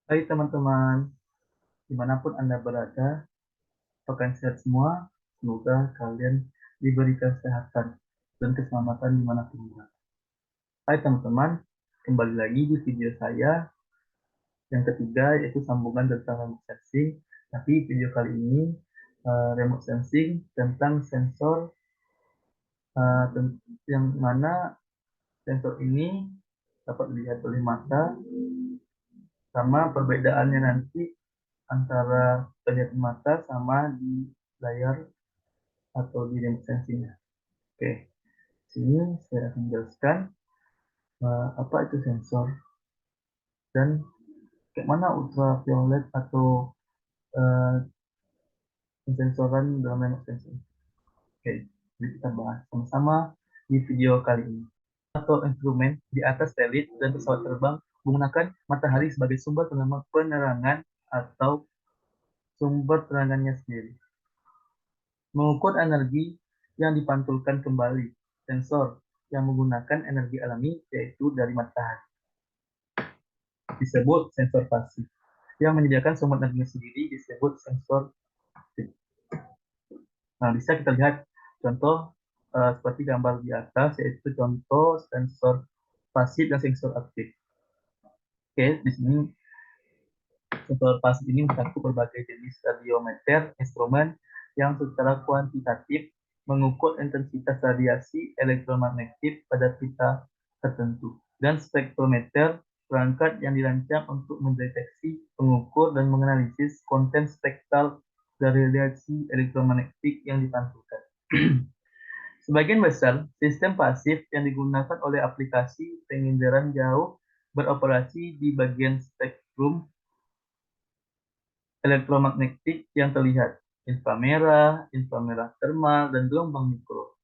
Hai teman-teman, dimanapun Anda berada, apakah sehat semua? Semoga kalian diberi kesehatan dan keselamatan dimanapun berada. Hai teman-teman, kembali lagi di video saya yang ketiga, yaitu sambungan tentang remote sensing. Tapi video kali ini remote sensing tentang sensor yang mana sensor ini dapat dilihat oleh mata, sama perbedaannya nanti antara penglihatan mata sama di layar atau di remote sensingnya. Oke, sini saya akan menjelaskan apa itu sensor dan kayak mana ultraviolet atau uh, sensoran dalam remote sensing. Oke, jadi kita bahas sama-sama di video kali ini. Atau instrumen di atas satelit dan pesawat terbang menggunakan matahari sebagai sumber penerangan atau sumber terangannya sendiri. Mengukur energi yang dipantulkan kembali, sensor yang menggunakan energi alami yaitu dari matahari disebut sensor pasif. Yang menyediakan sumber energi sendiri disebut sensor aktif. Nah, bisa kita lihat contoh seperti gambar di atas, yaitu contoh sensor pasif dan sensor aktif. Oke, di sini sensor pasif ini mencakup berbagai jenis radiometer instrumen yang secara kuantitatif mengukur intensitas radiasi elektromagnetik pada pita tertentu, dan spektrometer perangkat yang dirancang untuk mendeteksi, mengukur, dan menganalisis konten spektral dari radiasi elektromagnetik yang dipantulkan. Sebagian besar sistem pasif yang digunakan oleh aplikasi penginderaan jauh beroperasi di bagian spektrum elektromagnetik yang terlihat, inframerah, inframerah termal, dan gelombang mikro.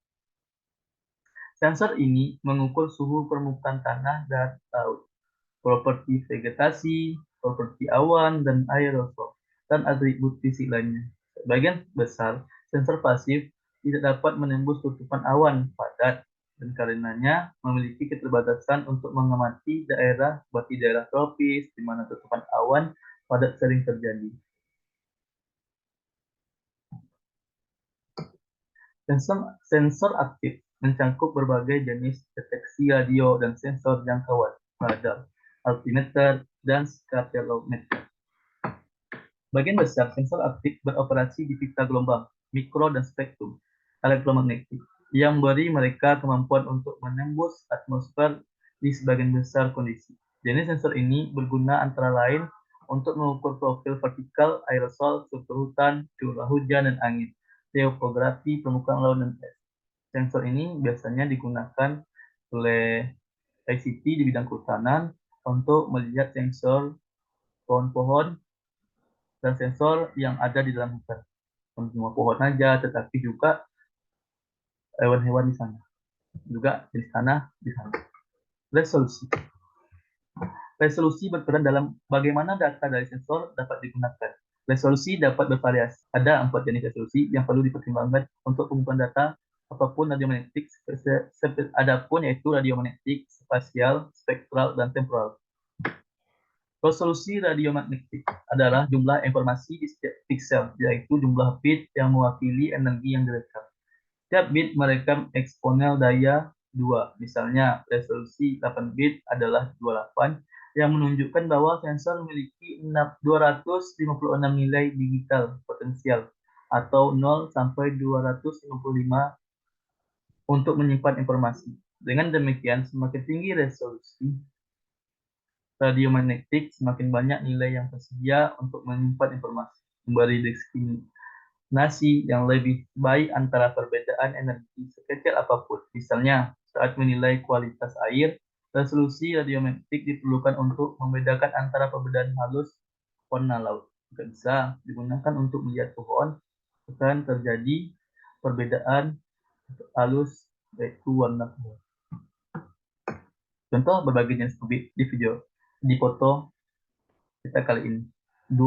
Sensor ini mengukur suhu permukaan tanah dan laut, properti vegetasi, properti awan, dan aerosol, dan atribut fisik lainnya. Sebagian besar sensor pasif tidak dapat menembus tutupan awan padat dan karenanya memiliki keterbatasan untuk mengamati daerah seperti daerah tropis di mana tutupan awan padat sering terjadi. Sensor aktif mencakup berbagai jenis deteksi radio dan sensor jangkauan, radar, altimeter, dan scapelometer. Bagian besar sensor aktif beroperasi di pita gelombang, mikro, dan spektrum elektromagnetik yang beri mereka kemampuan untuk menembus atmosfer di sebagian besar kondisi. Jenis sensor ini berguna antara lain untuk mengukur profil vertikal aerosol, struktur hutan, curah hujan dan angin, topografi permukaan laut dan es. Sensor ini biasanya digunakan oleh ICT di bidang kehutanan untuk melihat sensor pohon-pohon dan sensor yang ada di dalam hutan. Semua pohon aja, tetapi juga hewan-hewan di sana. Juga di sana, di sana. Resolusi. Resolusi berperan dalam bagaimana data dari sensor dapat digunakan. Resolusi dapat bervariasi. Ada 4 jenis resolusi yang perlu dipertimbangkan untuk pengumpulan data apapun radiomagnetik, adapun yaitu radiomagnetik, spasial, spektral, dan temporal. Resolusi radiomagnetik adalah jumlah informasi di setiap piksel, yaitu jumlah bit yang mewakili energi yang direkam. Setiap bit merekam eksponensial daya 2. Misalnya, resolusi 8 bit adalah 28, yang menunjukkan bahwa sensor memiliki 256 nilai digital potensial, atau 0 sampai 255 untuk menyimpan informasi. Dengan demikian, semakin tinggi resolusi radiomagnetik, semakin banyak nilai yang tersedia untuk menyimpan informasi, memberi diskriminasi yang lebih baik antara perbedaan energi sekecil apapun. Misalnya, saat menilai kualitas air, resolusi radiomagnetik diperlukan untuk membedakan antara perbedaan halus warna laut. Juga bisa digunakan untuk melihat pohon, akan terjadi perbedaan halus yaitu warna pohon. Contoh berbagai jenis kubik di video di foto kita kali ini. 2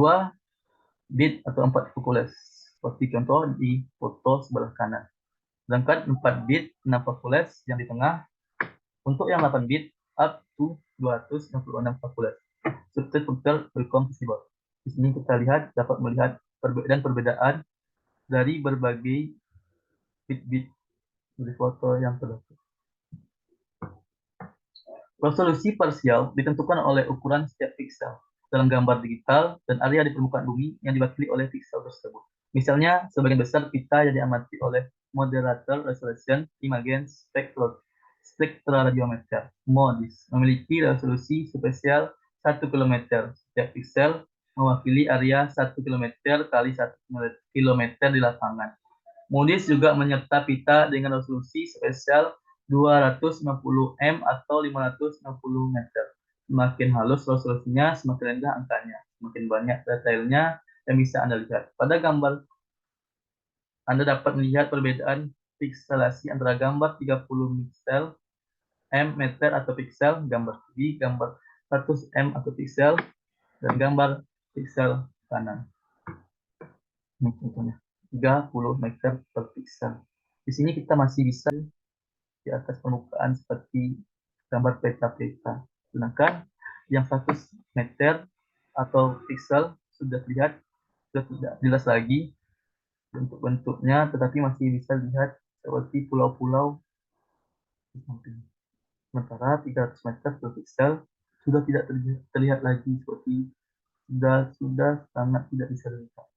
bit atau 4 Fakules. Seperti contoh di foto sebelah kanan. Sedangkan 4 bit 6 Fakules yang di tengah. Untuk yang 8 bit up to 256 Fakules. substruktur berkomposibel. Di sini kita lihat dapat melihat perbedaan dari berbagai bit-bit dari foto yang terdapat. Resolusi parsial ditentukan oleh ukuran setiap piksel dalam gambar digital dan area di permukaan bumi yang diwakili oleh piksel tersebut. Misalnya, sebagian besar pita yang diamati oleh moderator resolution image spektroradiometer (MODIS) memiliki resolusi spesial 1 km. Setiap piksel mewakili area 1 km kali 1 km di lapangan. MODIS juga menyerta pita dengan resolusi spesial 250 M atau 560 meter. Semakin halus resolusinya, semakin rendah angkanya. Semakin banyak detailnya yang bisa Anda lihat. Pada gambar, Anda dapat melihat perbedaan pikselasi antara gambar 30 piksel, M meter atau piksel, gambar kiri, gambar 100 M atau piksel, dan gambar piksel kanan. Ini contohnya, 30 meter per piksel. Di sini kita masih bisa di atas permukaan seperti gambar peta-peta. Sedangkan yang 100 meter atau piksel sudah terlihat sudah tidak jelas lagi bentuk-bentuknya, tetapi masih bisa dilihat seperti pulau-pulau di samping. Sementara 300 meter per piksel sudah tidak terlihat lagi seperti sudah sangat tidak bisa dilihat.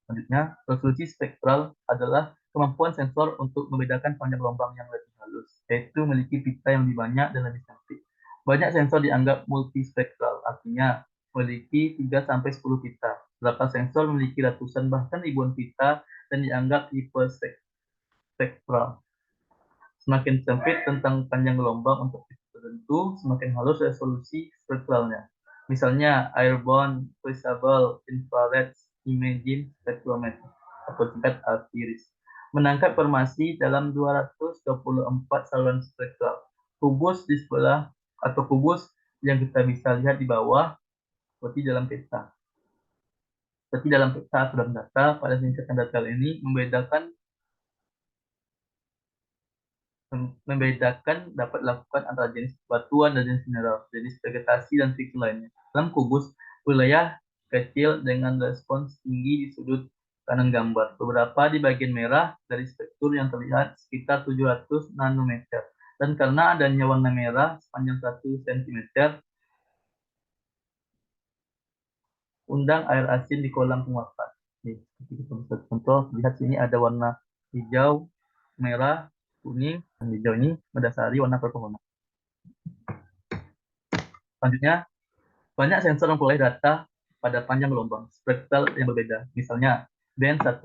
Selanjutnya, resolusi spektral adalah kemampuan sensor untuk membedakan panjang gelombang yang lebih halus, yaitu memiliki pita yang lebih banyak dan lebih sempit. Banyak sensor dianggap multispektral, artinya memiliki 3-10 pita. Beberapa sensor memiliki ratusan bahkan ribuan pita dan dianggap hiperspektral. Semakin sempit tentang panjang gelombang untuk pita tertentu, semakin halus resolusi spektralnya. Misalnya, airborne visible infrared imaging spectrometer atau singkat AFIRIS menangkap informasi dalam 224 saluran spektral. Kubus di sebelah atau kubus yang kita bisa lihat di bawah seperti dalam peta. Seperti dalam peta atau dalam data, pada singkatan data ini membedakan dapat dilakukan antara jenis batuan dan jenis mineral, jenis vegetasi dan fitur lainnya. Dalam kubus, wilayah kecil dengan respons tinggi di sudut kanan gambar. Beberapa di bagian merah dari spektrum yang terlihat sekitar 700 nanometer. Dan karena adanya warna merah sepanjang 1 cm, undang air asin di kolam penguapan. Contoh, lihat sini ada warna hijau, merah, kuning, dan hijau ini mendasari warna perpohonan. Selanjutnya, banyak sensor memperoleh data pada panjang gelombang spektral yang berbeda. Misalnya, band 1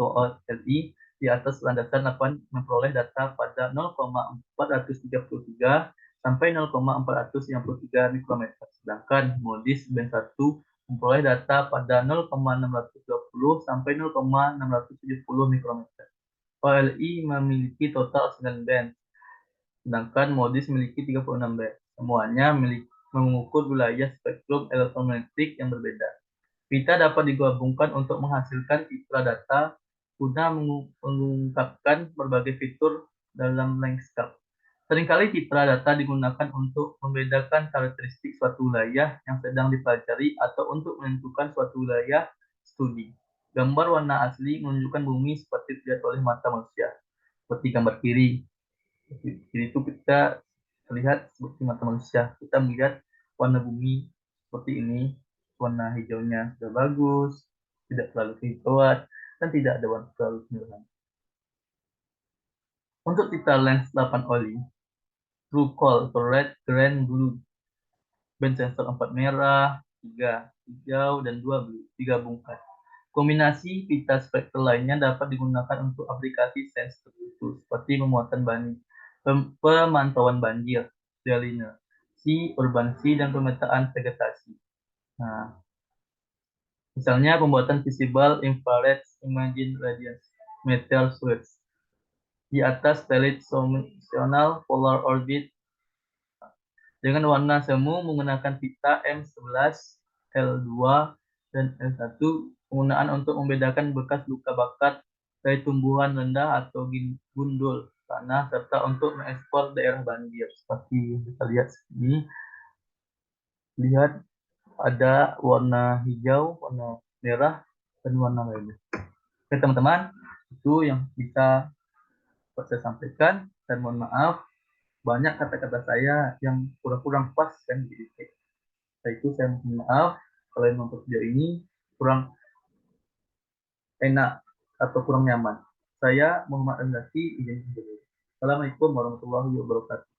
LI di atas landasan 8 memperoleh data pada 0,433 sampai 0,453 mikrometer. Sedangkan MODIS band 1 memperoleh data pada 0,620 sampai 0,670 mikrometer. OLI memiliki total 9 band, sedangkan MODIS memiliki 36 band. Semuanya mengukur wilayah spektrum elektromagnetik yang berbeda. Pita dapat digabungkan untuk menghasilkan citra data guna mengungkapkan berbagai fitur dalam landscape. Seringkali citra data digunakan untuk membedakan karakteristik suatu wilayah yang sedang dipelajari atau untuk menentukan suatu wilayah studi. Gambar warna asli menunjukkan bumi seperti dilihat oleh mata manusia, seperti gambar kiri. Kiri itu kita terlihat seperti mata manusia. Kita melihat warna bumi seperti ini, warna hijaunya sudah bagus, tidak terlalu kehijauan, dan tidak ada warna terlalu kemerahan. Untuk citra lens 8 oli, true call atau red, green, blue, band sensor 4 merah, 3 hijau, dan 2 blue digabungkan. Kombinasi pita spektral lainnya dapat digunakan untuk aplikasi sensor tertentu, seperti pemuatan pemantauan banjir, desalinasi, urbanisi, dan pemetaan vegetasi. Nah, misalnya pembuatan visible infrared imaging radiance meteor shoots di atas stellar polar orbit dengan warna semu menggunakan pita M11, L2, dan L1, penggunaan untuk membedakan bekas luka bakar dari tumbuhan rendah atau gundul tanah, serta untuk mengekspor daerah banjir. Seperti yang kita lihat sini, lihat ada warna hijau, warna merah, dan warna lainnya. Oke teman-teman, itu yang bisa saya sampaikan, dan mohon maaf banyak kata-kata saya yang kurang-kurang pas kan di titik. Setelah itu saya mohon maaf kalau yang nonton video ini kurang enak atau kurang nyaman. Saya Muhammad Andasi izin dulu. Assalamualaikum warahmatullahi wabarakatuh.